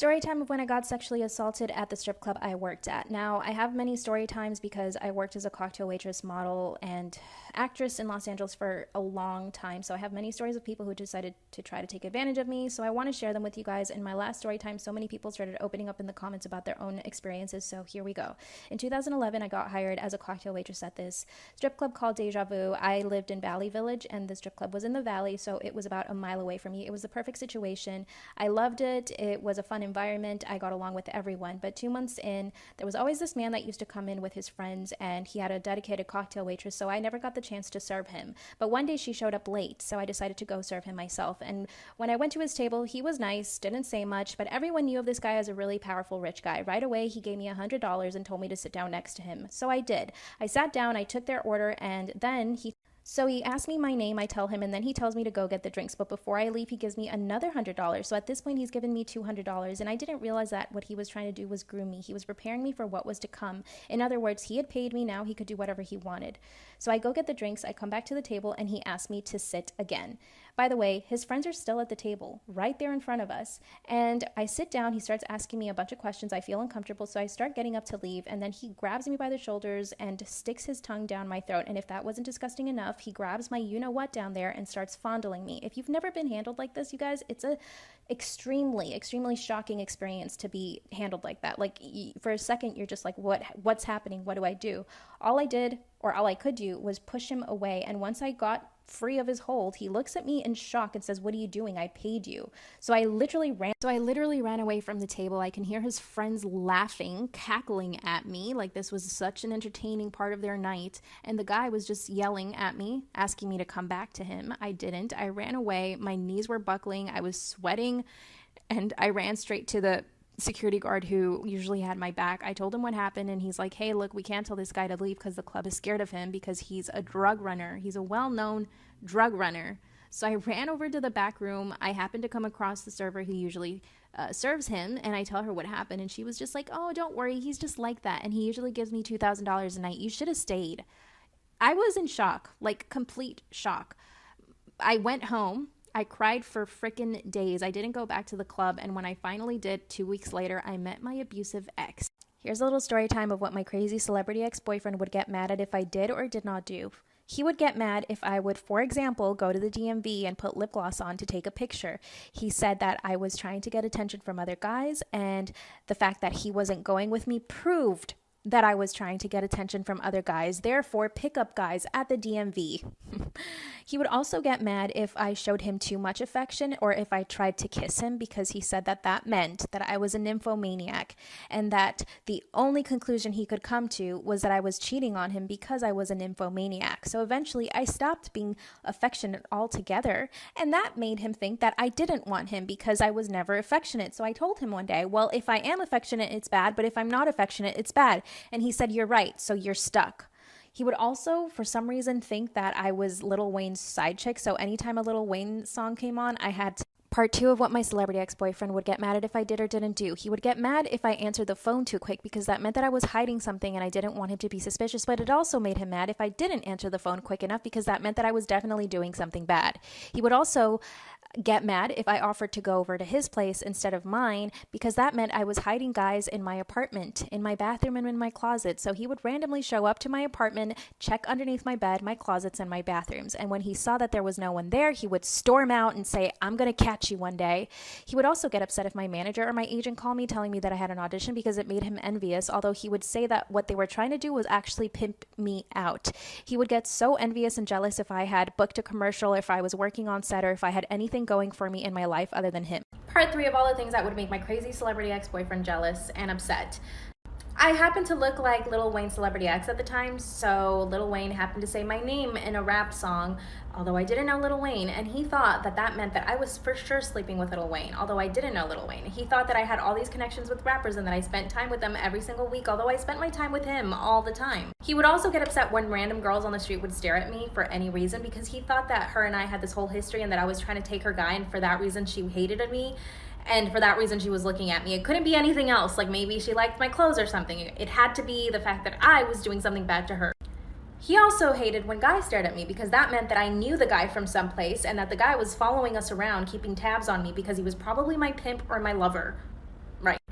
Story time of when I got sexually assaulted at the strip club I worked at. Now, I have many story times because I worked as a cocktail waitress, model, and actress in Los Angeles for a long time. So I have many stories of people who decided to try to take advantage of me. So I want to share them with you guys. In my last story time, so many people started opening up in the comments about their own experiences. So here we go. In 2011, I got hired as a cocktail waitress at this strip club called Deja Vu. I lived in Valley Village, and the strip club was in the valley, so it was about a mile away from me. It was the perfect situation. I loved it. It was a fun environment. I got along with everyone. But 2 months in, there was always this man that used to come in with his friends, and he had a dedicated cocktail waitress, so I never got the chance to serve him. But one day she showed up late, so I decided to go serve him myself. And when I went to his table, he was nice, didn't say much, but everyone knew of this guy as a really powerful rich guy. Right away, he gave me $100 and told me to sit down next to him. So I did. I sat down, I took their order, and then he asked me my name, I tell him, and then he tells me to go get the drinks. But before I leave, he gives me another $100. So at this point, he's given me $200. And I didn't realize that what he was trying to do was groom me. He was preparing me for what was to come. In other words, he had paid me, now he could do whatever he wanted. So I go get the drinks, I come back to the table, and he asked me to sit again. By the way, his friends are still at the table, right there in front of us. And I sit down, he starts asking me a bunch of questions. I feel uncomfortable, so I start getting up to leave. And then he grabs me by the shoulders and sticks his tongue down my throat. And if that wasn't disgusting enough, he grabs my you-know-what down there and starts fondling me. If you've never been handled like this, you guys, it's a extremely, extremely shocking experience to be handled like that. Like, for a second, you're just like, what's happening? What do I do? All I did, or all I could do, was push him away. And once I got free of his hold, he looks at me in shock and says, "What are you doing? I paid you." So I literally ran away from the table. I can hear his friends laughing, cackling at me like this was such an entertaining part of their night. And the guy was just yelling at me, asking me to come back to him. I didn't. I ran away. My knees were buckling. I was sweating, and I ran straight to the security guard who usually had my back. I told him what happened, and he's like, "Hey, look, we can't tell this guy to leave because the club is scared of him because he's a drug runner. He's a well-known drug runner." So I ran over to the back room. I happened to come across the server who usually serves him, and I tell her what happened, and she was just like, "Oh, don't worry, he's just like that, and he usually gives me $2,000 a night. You should have stayed." I was in shock, like complete shock. I went home. I cried for frickin' days. I didn't go back to the club, and when I finally did, 2 weeks later, I met my abusive ex. Here's a little story time of what my crazy celebrity ex-boyfriend would get mad at if I did or did not do. He would get mad if I would, for example, go to the DMV and put lip gloss on to take a picture. He said that I was trying to get attention from other guys, and the fact that he wasn't going with me proved that I was trying to get attention from other guys, therefore pickup guys at the DMV. He would also get mad if I showed him too much affection or if I tried to kiss him, because he said that that meant that I was a nymphomaniac, and that the only conclusion he could come to was that I was cheating on him because I was a nymphomaniac. So eventually I stopped being affectionate altogether, and that made him think that I didn't want him because I was never affectionate. So I told him one day, "Well, if I am affectionate, it's bad, but if I'm not affectionate, it's bad." And he said, "You're right, so you're stuck." He would also, for some reason, think that I was Lil Wayne's side chick. So anytime a Lil Wayne song came on, I had part 2 of what my celebrity ex-boyfriend would get mad at if I did or didn't do. He would get mad if I answered the phone too quick because that meant that I was hiding something and I didn't want him to be suspicious. But it also made him mad if I didn't answer the phone quick enough because that meant that I was definitely doing something bad. He would also get mad if I offered to go over to his place instead of mine because that meant I was hiding guys in my apartment, in my bathroom, and in my closet. So he would randomly show up to my apartment, check underneath my bed, my closets, and my bathrooms. And when he saw that there was no one there, he would storm out and say, "I'm going to catch you one day." He would also get upset if my manager or my agent called me telling me that I had an audition because it made him envious, although he would say that what they were trying to do was actually pimp me out. He would get so envious and jealous if I had booked a commercial, if I was working on set, or if I had anything going for me in my life other than him. Part 3 of all the things that would make my crazy celebrity ex-boyfriend jealous and upset. I happened to look like Lil Wayne's celebrity ex at the time, so Lil Wayne happened to say my name in a rap song, although I didn't know Lil Wayne, and he thought that that meant that I was for sure sleeping with Lil Wayne, although I didn't know Lil Wayne. He thought that I had all these connections with rappers and that I spent time with them every single week, although I spent my time with him all the time. He would also get upset when random girls on the street would stare at me for any reason because he thought that her and I had this whole history and that I was trying to take her guy, and for that reason she hated me. And for that reason, she was looking at me. It couldn't be anything else, like maybe she liked my clothes or something. It had to be the fact that I was doing something bad to her. He also hated when guys stared at me because that meant that I knew the guy from someplace and that the guy was following us around, keeping tabs on me because he was probably my pimp or my lover.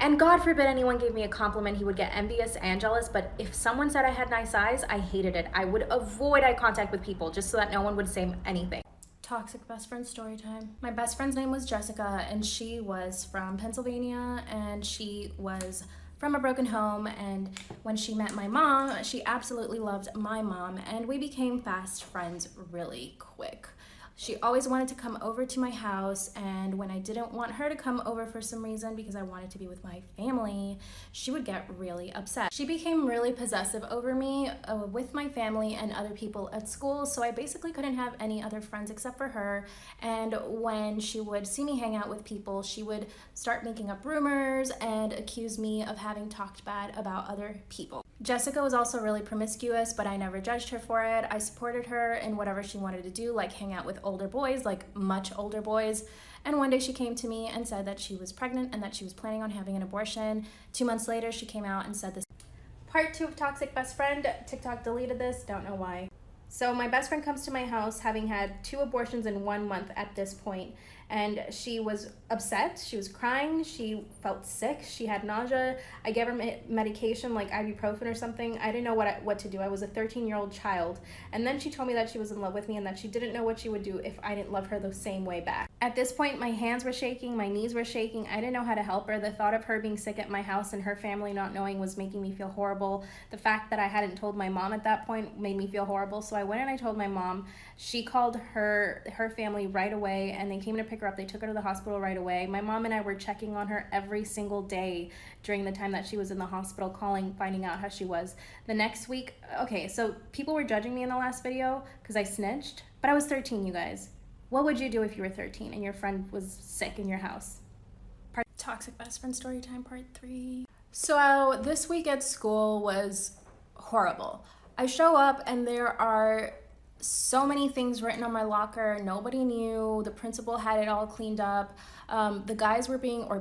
And God forbid anyone gave me a compliment, he would get envious and jealous. But if someone said I had nice eyes, I hated it. I would avoid eye contact with people just so that no one would say anything. Toxic best friend story time. My best friend's name was Jessica, and she was from Pennsylvania, and she was from a broken home. And when she met my mom, she absolutely loved my mom, and we became fast friends really quick. She always wanted to come over to my house, and when I didn't want her to come over for some reason because I wanted to be with my family, she would get really upset. She became really possessive over me with my family and other people at school, so I basically couldn't have any other friends except for her. And when she would see me hang out with people, she would start making up rumors and accuse me of having talked bad about other people. Jessica was also really promiscuous, but I never judged her for it. I supported her in whatever she wanted to do, like hang out with older boys, like much older boys. And one day she came to me and said that she was pregnant and that she was planning on having an abortion. 2 months later, she came out and said this. Part 2 of Toxic Best Friend. TikTok deleted this, don't know why. So my best friend comes to my house having had 2 abortions in 1 month at this point, and she was upset, she was crying, she felt sick, she had nausea. I gave her medication like ibuprofen or something. I didn't know what to do. I was a 13-year-old child. And then she told me that she was in love with me and that she didn't know what she would do if I didn't love her the same way back. At this point, my hands were shaking, my knees were shaking. I didn't know how to help her. The thought of her being sick at my house and her family not knowing was making me feel horrible. The fact that I hadn't told my mom at that point made me feel horrible. So I went and I told my mom. She called her family right away, and they came to pick her up. They took her to the hospital right away. My mom and I were checking on her every single day during the time that she was in the hospital, calling, finding out how she was. The next week, okay, so people were judging me in the last video because I snitched, but I was 13, you guys. What would you do if you were 13 and your friend was sick in your house? Toxic best friend story time, part 3. So this week at school was horrible. I show up and there are so many things written on my locker. Nobody knew. The principal had it all cleaned up. The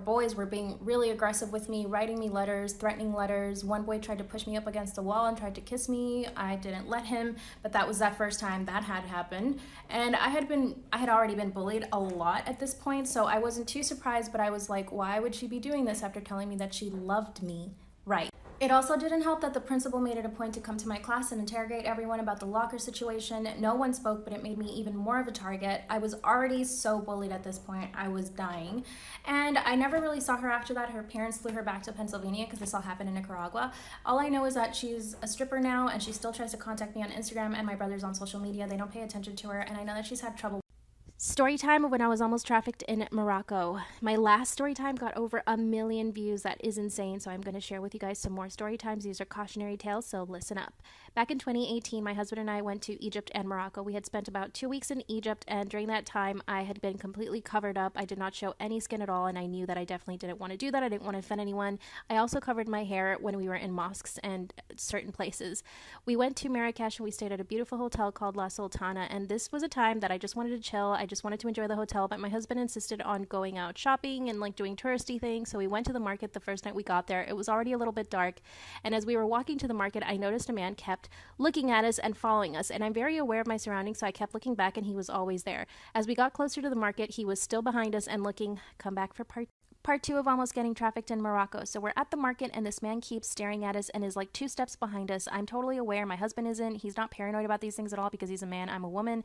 boys were being really aggressive with me, writing me letters, threatening letters. One boy tried to push me up against the wall and tried to kiss me. I didn't let him, but that was that first time that had happened. And I had already been bullied a lot at this point, so I wasn't too surprised, but I was like, why would she be doing this after telling me that she loved me? Right. It also didn't help that the principal made it a point to come to my class and interrogate everyone about the locker situation. No one spoke, but it made me even more of a target. I was already so bullied at this point. I was dying. And I never really saw her after that. Her parents flew her back to Pennsylvania because this all happened in Nicaragua. All I know is that she's a stripper now, and she still tries to contact me on Instagram, and my brother's on social media. They don't pay attention to her, and I know that she's had trouble. Story time of when I was almost trafficked in Morocco. My last story time got over 1 million views. That is insane. So I'm going to share with you guys some more story times. These are cautionary tales, so listen up. Back in 2018, my husband and I went to Egypt and Morocco. We had spent about 2 weeks in Egypt, and during that time, I had been completely covered up. I did not show any skin at all, and I knew that I definitely didn't want to do that. I didn't want to offend anyone. I also covered my hair when we were in mosques and certain places. We went to Marrakesh, and we stayed at a beautiful hotel called La Sultana, and this was a time that I just wanted to chill. I just wanted to enjoy the hotel, but my husband insisted on going out shopping and like doing touristy things. So we went to the market the first night we got there. It was already a little bit dark, and as we were walking to the market, I noticed a man kept looking at us and following us, and I'm very aware of my surroundings, so I kept looking back, and he was always there. As we got closer to the market, he was still behind us and looking. Come back for part 2 of almost getting trafficked in Morocco. So we're at the market, and this man keeps staring at us and is like 2 steps behind us. I'm totally aware. My husband isn't. He's not paranoid about these things at all because he's a man. I'm a woman.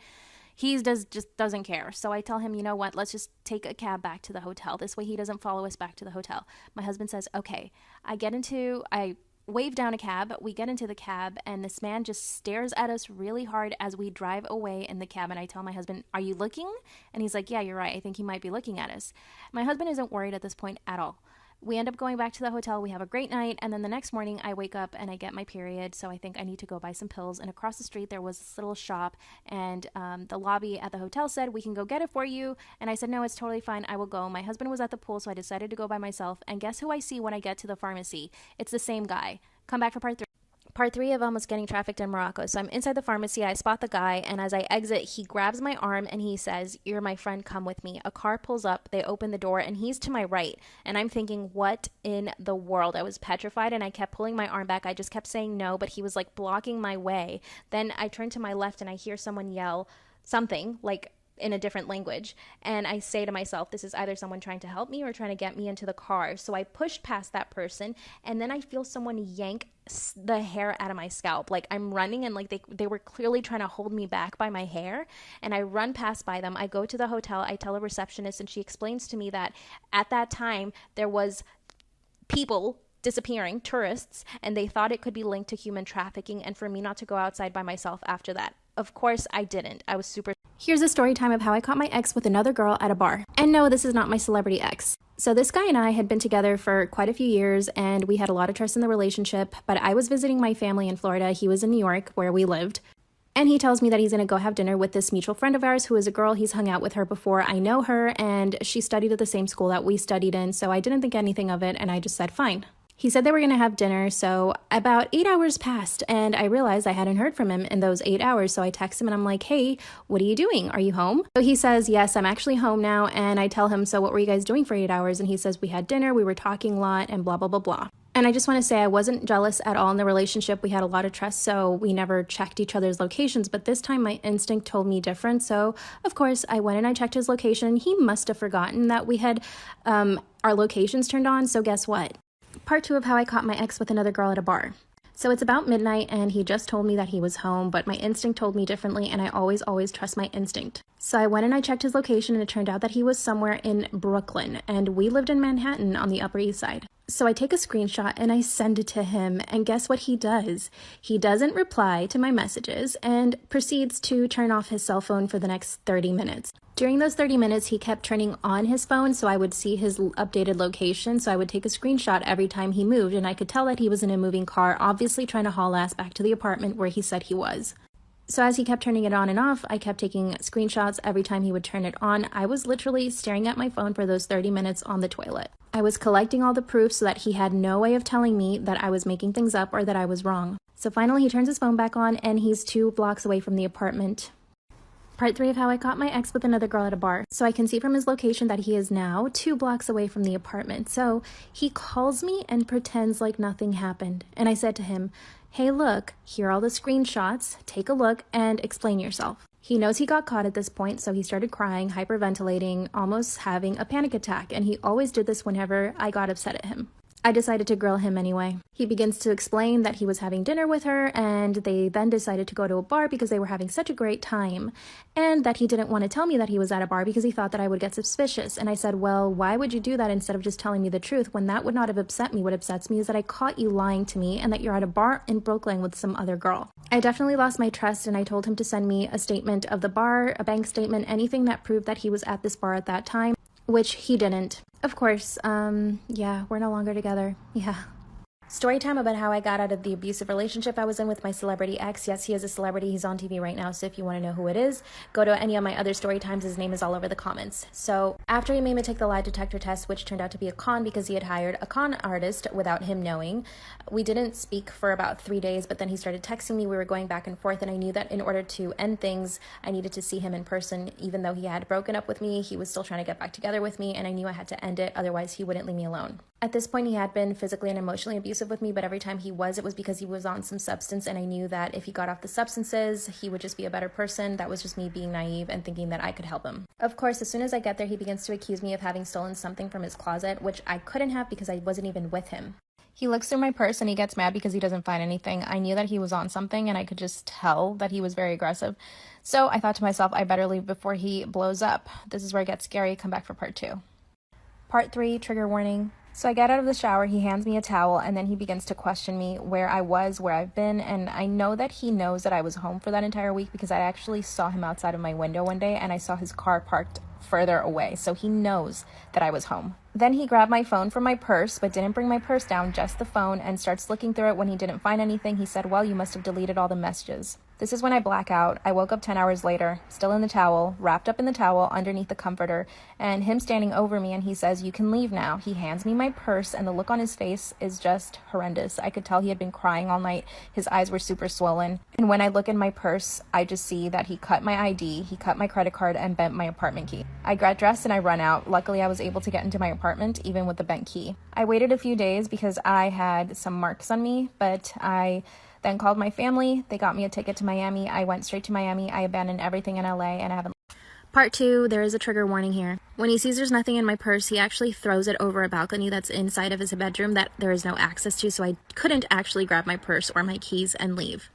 He just doesn't care. So I tell him, you know what, let's just take a cab back to the hotel. This way he doesn't follow us back to the hotel. My husband says, okay. I wave down a cab. We get into the cab, and this man just stares at us really hard as we drive away in the cab. And I tell my husband, are you looking? And he's like, yeah, you're right. I think he might be looking at us. My husband isn't worried at this point at all. We end up going back to the hotel. We have a great night. And then the next morning I wake up and I get my period. So I think I need to go buy some pills. And across the street, there was this little shop. And the lobby at the hotel said, we can go get it for you. And I said, no, it's totally fine. I will go. My husband was at the pool, so I decided to go by myself. And guess who I see when I get to the pharmacy? It's the same guy. Come back for part 3. Part 3 of almost getting trafficked in Morocco. So I'm inside the pharmacy. I spot the guy, and as I exit, he grabs my arm and he says, you're my friend, come with me. A car pulls up, they open the door, and he's to my right. And I'm thinking, what in the world? I was petrified, and I kept pulling my arm back. I just kept saying no, but he was like blocking my way. Then I turn to my left, and I hear someone yell something like, in a different language. And I say to myself, this is either someone trying to help me or trying to get me into the car. So I push past that person, and then I feel someone yank the hair out of my scalp. Like I'm running, and like they were clearly trying to hold me back by my hair. And I run past by them. I go to the hotel. I tell a receptionist, and she explains to me that at that time there was people disappearing, tourists, and they thought it could be linked to human trafficking, and for me not to go outside by myself after that. Of course I didn't. I was super... Here's a story time of how I caught my ex with another girl at a bar. And no, this is not my celebrity ex. So this guy and I had been together for quite a few years, and we had a lot of trust in the relationship, but I was visiting my family in Florida. He was in New York, where we lived. And he tells me that he's going to go have dinner with this mutual friend of ours who is a girl. He's hung out with her before. I know her, and she studied at the same school that we studied in, so I didn't think anything of it, and I just said, fine. He said they were going to have dinner, so about 8 hours passed, and I realized I hadn't heard from him in those 8 hours, so I text him, and I'm like, hey, what are you doing? Are you home? So he says, yes, I'm actually home now, and I tell him, so what were you guys doing for 8 hours? And he says, we had dinner, we were talking a lot, and blah, blah, blah, blah. And I just want to say I wasn't jealous at all in the relationship. We had a lot of trust, so we never checked each other's locations. But this time my instinct told me different. So, of course, I went and I checked his location. He must have forgotten that we had our locations turned on. So guess what? Part 2 of how I caught my ex with another girl at a bar. So it's about midnight, and he just told me that he was home, but my instinct told me differently, and I always trust my instinct. So I went and I checked his location, and it turned out that he was somewhere in Brooklyn, and we lived in Manhattan on the Upper East Side. So I take a screenshot and I send it to him, and guess what he does? He doesn't reply to my messages and proceeds to turn off his cell phone for the next 30 minutes. During those 30 minutes, he kept turning on his phone so I would see his updated location, so I would take a screenshot every time he moved, and I could tell that he was in a moving car, obviously trying to haul ass back to the apartment where he said he was. So as he kept turning it on and off, I kept taking screenshots every time he would turn it on. I was literally staring at my phone for those 30 minutes on the toilet. I was collecting all the proof so that he had no way of telling me that I was making things up or that I was wrong. So finally he turns his phone back on, and he's 2 blocks away from the apartment. Part 3 of how I caught my ex with another girl at a bar. So I can see from his location that he is now 2 blocks away from the apartment. So he calls me and pretends like nothing happened. And I said to him, hey, look, here are all the screenshots. Take a look and explain yourself. He knows he got caught at this point, so he started crying, hyperventilating, almost having a panic attack. And he always did this whenever I got upset at him. I decided to grill him anyway. He begins to explain that he was having dinner with her, and they then decided to go to a bar because they were having such a great time, and that he didn't want to tell me that he was at a bar because he thought that I would get suspicious. And I said, well, why would you do that instead of just telling me the truth when that would not have upset me? What upsets me is that I caught you lying to me and that you're at a bar in Brooklyn with some other girl. I definitely lost my trust, and I told him to send me a statement of the bar, a bank statement, anything that proved that he was at this bar at that time, which he didn't. Of course, yeah, we're no longer together. Yeah. Story time about how I got out of the abusive relationship I was in with my celebrity ex. Yes, he is a celebrity. He's on TV right now, so if you want to know who it is, go to any of my other story times. His name is all over the comments. So after he made me take the lie detector test, which turned out to be a con because he had hired a con artist without him knowing, we didn't speak for about 3 days, but then he started texting me. We were going back and forth, and I knew that in order to end things, I needed to see him in person. Even though he had broken up with me, he was still trying to get back together with me, and I knew I had to end it, otherwise he wouldn't leave me alone. At this point, he had been physically and emotionally abusive with me, but every time it was because he was on some substance, and I knew that if he got off the substances, he would just be a better person. That was just me being naive and thinking that I could help him. Of course, as soon as I get there, he begins to accuse me of having stolen something from his closet, which I couldn't have because I wasn't even with him. He looks through my purse and he gets mad because he doesn't find anything. I knew that he was on something, and I could just tell that he was very aggressive. So I thought to myself, I better leave before he blows up. This is where it gets scary. Come back for part 2. Part 3, trigger warning. So I get out of the shower, he hands me a towel, and then he begins to question me where I was, where I've been, and I know that he knows that I was home for that entire week because I actually saw him outside of my window one day, and I saw his car parked further away, so he knows that I was home. Then he grabbed my phone from my purse, but didn't bring my purse down, just the phone, and starts looking through it. When he didn't find anything, he said, well, you must have deleted all the messages. This is when I black out. I woke up 10 hours later, still in the towel, wrapped up in the towel underneath the comforter, and him standing over me, and he says, you can leave now. He hands me my purse, and the look on his face is just horrendous. I could tell he had been crying all night. His eyes were super swollen. And when I look in my purse, I just see that he cut my ID, he cut my credit card, and bent my apartment key. I got dressed and I run out. Luckily, I was able to get into my apartment, even with the bent key. I waited a few days because I had some marks on me, but I then called my family. They got me a ticket to Miami. I went straight to Miami. I abandoned everything in LA, and I haven't. Part 2, there is a trigger warning here. When he sees there's nothing in my purse, he actually throws it over a balcony that's inside of his bedroom that there is no access to, so I couldn't actually grab my purse or my keys and leave.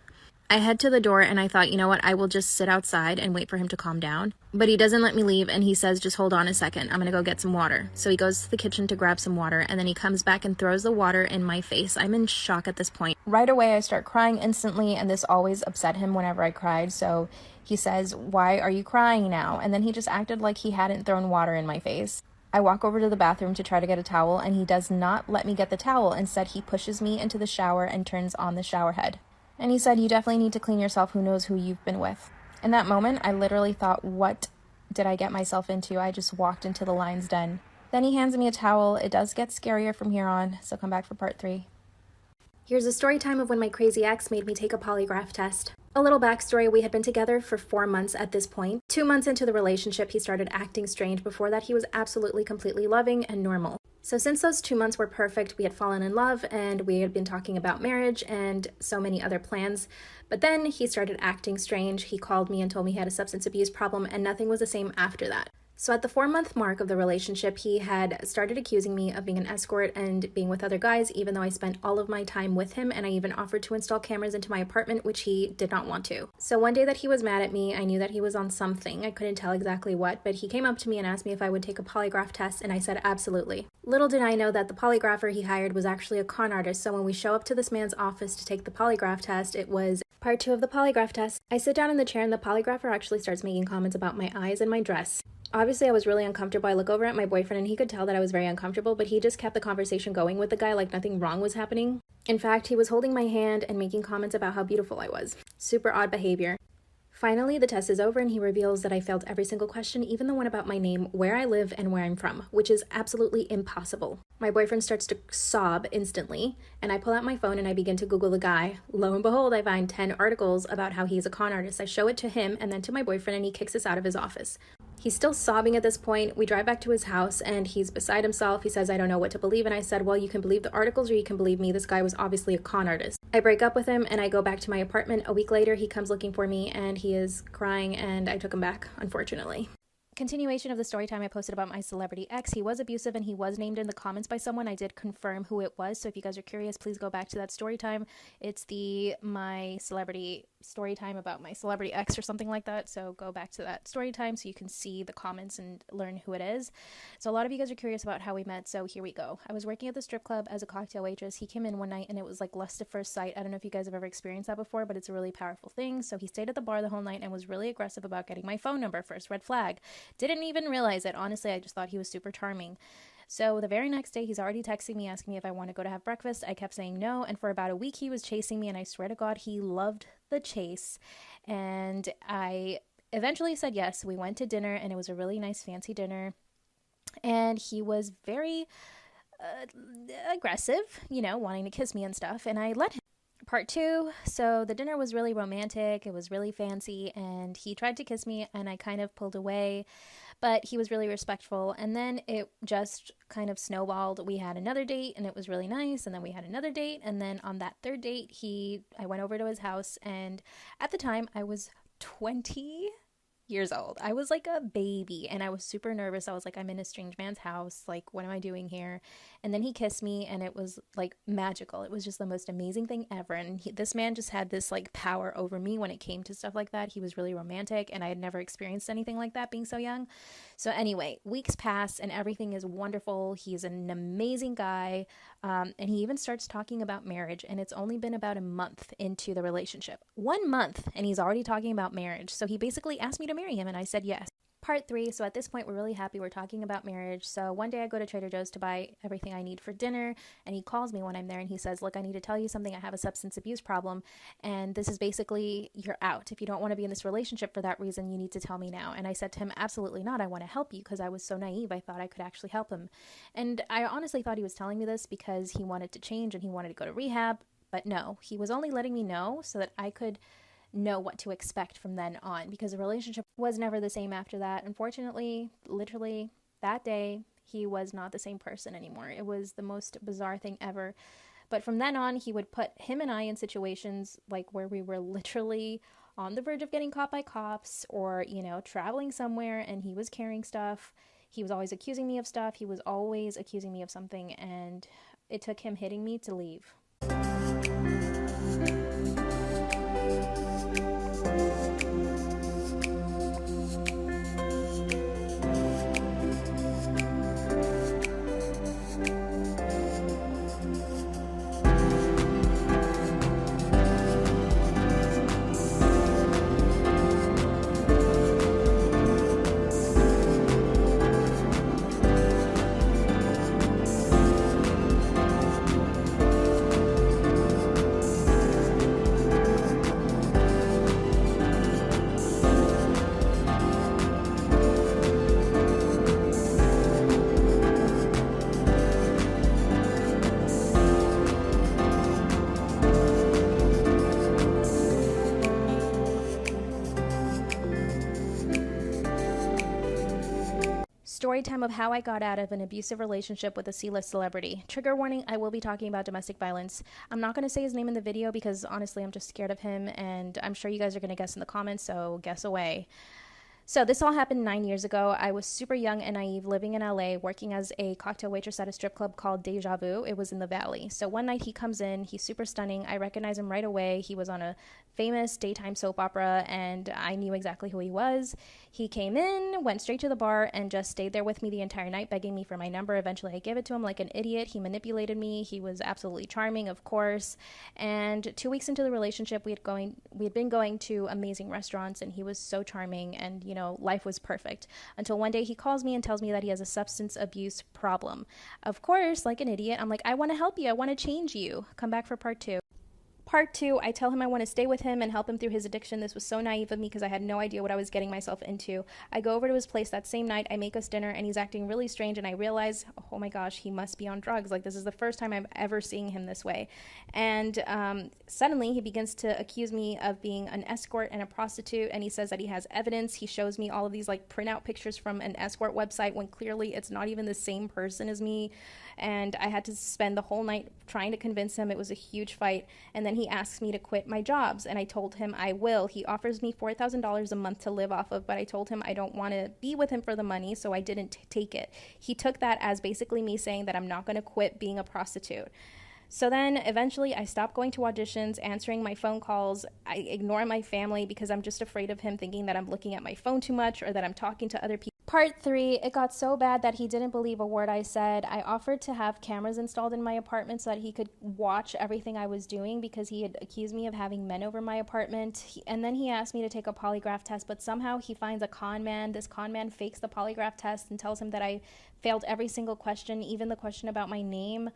I head to the door and I thought, you know what, I will just sit outside and wait for him to calm down. But he doesn't let me leave and he says, just hold on a second, I'm gonna go get some water. So he goes to the kitchen to grab some water and then he comes back and throws the water in my face. I'm in shock at this point. Right away I start crying instantly, and this always upset him whenever I cried, so he says, why are you crying now? And then he just acted like he hadn't thrown water in my face. I walk over to the bathroom to try to get a towel and he does not let me get the towel. Instead, he pushes me into the shower and turns on the shower head. And he said, you definitely need to clean yourself, who knows who you've been with. In that moment, I literally thought, what did I get myself into? I just walked into the lion's den. Then he hands me a towel. It does get scarier from here on, so come back for part 3. Here's a story time of when my crazy ex made me take a polygraph test. A little backstory, we had been together for 4 months at this point. 2 months into the relationship, he started acting strange. Before that, he was absolutely completely loving and normal. So since those 2 months were perfect, we had fallen in love and we had been talking about marriage and so many other plans. But then he started acting strange. He called me and told me he had a substance abuse problem, and nothing was the same after that. So at the 4-month mark of the relationship, he had started accusing me of being an escort and being with other guys, even though I spent all of my time with him, and I even offered to install cameras into my apartment, which he did not want to. So one day that he was mad at me, I knew that he was on something. I couldn't tell exactly what, but he came up to me and asked me if I would take a polygraph test, and I said absolutely. Little did I know that the polygrapher he hired was actually a con artist, so when we show up to this man's office to take the polygraph test, it was part 2 of the polygraph test. I sit down in the chair and the polygrapher actually starts making comments about my eyes and my dress. Obviously, I was really uncomfortable. I look over at my boyfriend and he could tell that I was very uncomfortable, but he just kept the conversation going with the guy like nothing wrong was happening. In fact, he was holding my hand and making comments about how beautiful I was. Super odd behavior. Finally, the test is over and he reveals that I failed every single question, even the one about my name, where I live, and where I'm from, which is absolutely impossible. My boyfriend starts to sob instantly, and I pull out my phone and I begin to Google the guy. Lo and behold, I find 10 articles about how he's a con artist. I show it to him and then to my boyfriend, and he kicks us out of his office. He's still sobbing at this point. We drive back to his house and he's beside himself. He says, I don't know what to believe. And I said, well, you can believe the articles or you can believe me. This guy was obviously a con artist. I break up with him and I go back to my apartment. A week later, he comes looking for me and he is crying, and I took him back, unfortunately. Continuation of the story time I posted about my celebrity ex. He was abusive and he was named in the comments by someone. I did confirm who it was, so if you guys are curious, please go back to that story time. It's my celebrity story time about my celebrity ex or something like that, so go back to that story time so you can see the comments and learn who it is. So a lot of you guys are curious about how we met, so here we go. I was working at the strip club as a cocktail waitress. He came in one night and it was like lust at first sight. I don't know if you guys have ever experienced that before, but it's a really powerful thing. So he stayed at the bar the whole night and was really aggressive about getting my phone number. First red flag. Didn't even realize it. Honestly, I just thought he was super charming. So the very next day, he's already texting me, asking me if I want to go to have breakfast. I kept saying no, and for about a week, he was chasing me, and I swear to God, he loved the chase. And I eventually said yes. We went to dinner, and it was a really nice, fancy dinner. And he was very aggressive, wanting to kiss me and stuff, and I let him. Part 2, so the dinner was really romantic, it was really fancy, and he tried to kiss me, and I kind of pulled away, but he was really respectful, and then it just kind of snowballed. We had another date, and it was really nice, and then we had another date, and then on that third date, I went over to his house, and at the time, I was 20 years old. I was like a baby and I was super nervous. I was like, I'm in a strange man's house. Like, what am I doing here? And then he kissed me and it was like magical. It was just the most amazing thing ever. And this man just had this like power over me when it came to stuff like that. He was really romantic and I had never experienced anything like that being so young. So anyway, weeks pass and everything is wonderful. He's an amazing guy. And he even starts talking about marriage, and it's only been about a month into the relationship. 1 month, and he's already talking about marriage. So he basically asked me to marry him, and I said yes. Part 3, so at this point, we're really happy. We're talking about marriage. So one day I go to Trader Joe's to buy everything I need for dinner, and he calls me when I'm there, and he says, look, I need to tell you something. I have a substance abuse problem, and this is basically, you're out. If you don't want to be in this relationship for that reason, you need to tell me now. And I said to him, absolutely not. I want to help you, because I was so naive. I thought I could actually help him. And I honestly thought he was telling me this because he wanted to change and he wanted to go to rehab, but no, he was only letting me know so that I could know what to expect from then on, because the relationship was never the same after that. Unfortunately, literally that day, he was not the same person anymore. It was the most bizarre thing ever. But from then on, he would put him and I in situations like where we were literally on the verge of getting caught by cops or, traveling somewhere and he was carrying stuff. He was always accusing me of stuff. He was always accusing me of something, and it took him hitting me to leave. Story time of how I got out of an abusive relationship with a C-list celebrity. Trigger warning, I will be talking about domestic violence. I'm not going to say his name in the video because honestly I'm just scared of him, and I'm sure you guys are going to guess in the comments, so guess away. So this all happened 9 years ago. I was super young and naive, living in LA, working as a cocktail waitress at a strip club called Deja Vu. It was in the Valley. So one night he comes in, he's super stunning. I recognize him right away. He was on a famous daytime soap opera and I knew exactly who he was. He came in, went straight to the bar and just stayed there with me the entire night, begging me for my number. Eventually I gave it to him like an idiot. He manipulated me. He was absolutely charming, of course. And 2 weeks into the relationship, we had been going to amazing restaurants and he was so charming, and life was perfect until one day he calls me and tells me that he has a substance abuse problem. Of course, like an idiot, I'm like, I want to help you. I want to change you. Come back for part 2. Part 2, I tell him I want to stay with him and help him through his addiction. This was so naive of me because I had no idea what I was getting myself into. I go over to his place that same night. I make us dinner and he's acting really strange, and I realize, oh my gosh, he must be on drugs. Like, this is the first time I'm ever seeing him this way. And suddenly he begins to accuse me of being an escort and a prostitute, and he says that he has evidence. He shows me all of these like printout pictures from an escort website when clearly it's not even the same person as me. And I had to spend the whole night trying to convince him. It was a huge fight. And then he asks me to quit my jobs, and I told him I will. He offers me $4,000 a month to live off of, but I told him I don't want to be with him for the money, so I didn't take it. He took that as basically me saying that I'm not going to quit being a prostitute. So then eventually I stopped going to auditions, answering my phone calls. I ignore my family because I'm just afraid of him thinking that I'm looking at my phone too much or that I'm talking to other people. Part 3, it got so bad that he didn't believe a word I said. I offered to have cameras installed in my apartment so that he could watch everything I was doing because he had accused me of having men over my apartment. And then he asked me to take a polygraph test, but somehow he finds a con man. This con man fakes the polygraph test and tells him that I failed every single question, even the question about my name.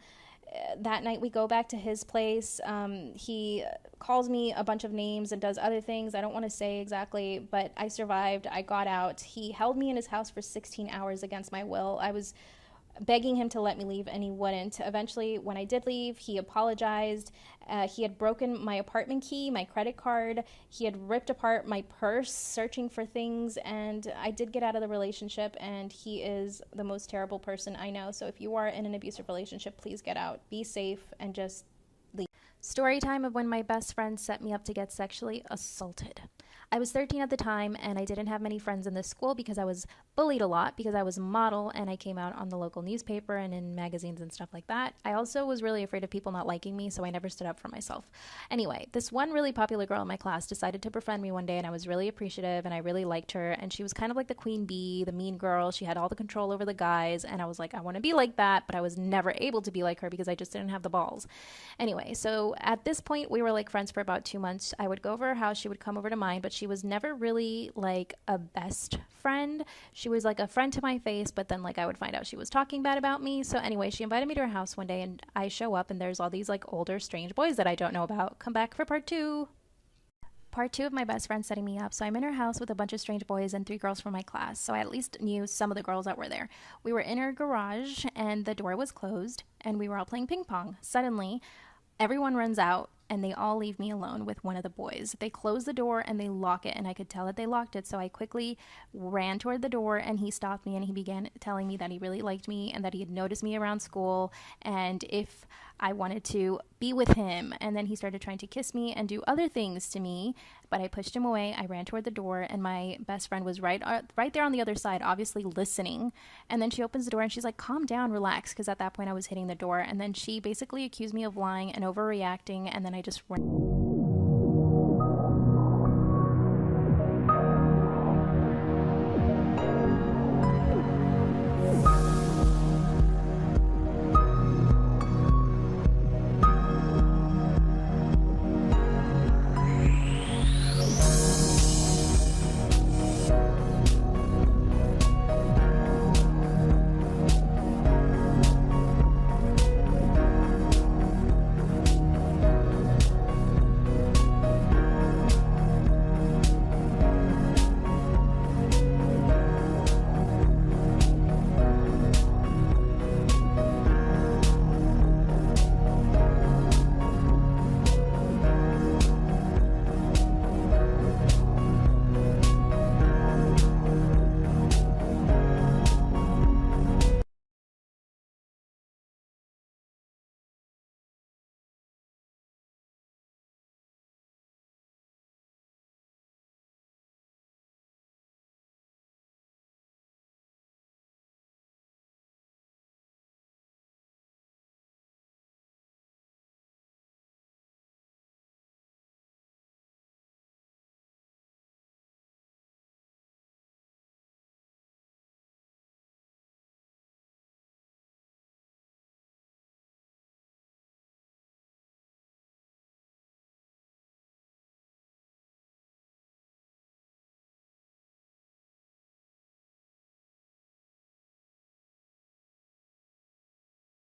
That night we go back to his place. He calls me a bunch of names and does other things I don't want to say exactly, but I survived. I got out. He held me in his house for 16 hours against my will. I was begging him to let me leave and he wouldn't. Eventually, when I did leave, he apologized. He had broken my apartment key, my credit card. He had ripped apart my purse searching for things, and I did get out of the relationship, and he is the most terrible person I know. So if you are in an abusive relationship, please get out. Be safe and just leave. Story time of when my best friend set me up to get sexually assaulted. I was 13 at the time, and I didn't have many friends in this school because I was bullied a lot because I was a model and I came out on the local newspaper and in magazines and stuff like that. I also was really afraid of people not liking me, so I never stood up for myself. Anyway, this one really popular girl in my class decided to befriend me one day, and I was really appreciative and I really liked her, and she was kind of like the queen bee, the mean girl. She had all the control over the guys, and I was like, I want to be like that, but I was never able to be like her because I just didn't have the balls. Anyway, so at this point, we were like friends for about 2 months. I would go over her house, she would come over to mine, but she was never really like a best friend. She was like a friend to my face, but then like I would find out she was talking bad about me. So anyway, she invited me to her house one day, and I show up and there's all these like older strange boys that I don't know about. Come back for part 2. Part 2 of my best friend setting me up. So I'm in her house with a bunch of strange boys and 3 girls from my class. So I at least knew some of the girls that were there. We were in her garage and the door was closed and we were all playing ping pong. Suddenly, everyone runs out and they all leave me alone with one of the boys. They close the door and they lock it, and I could tell that they locked it, so I quickly ran toward the door and he stopped me and he began telling me that he really liked me and that he had noticed me around school, and if I wanted to be with him. And then he started trying to kiss me and do other things to me, but I pushed him away. I ran toward the door, and my best friend was right there on the other side, obviously listening. And then she opens the door and she's like, calm down, relax, because at that point I was hitting the door. And then she basically accused me of lying and overreacting, and then I just ran.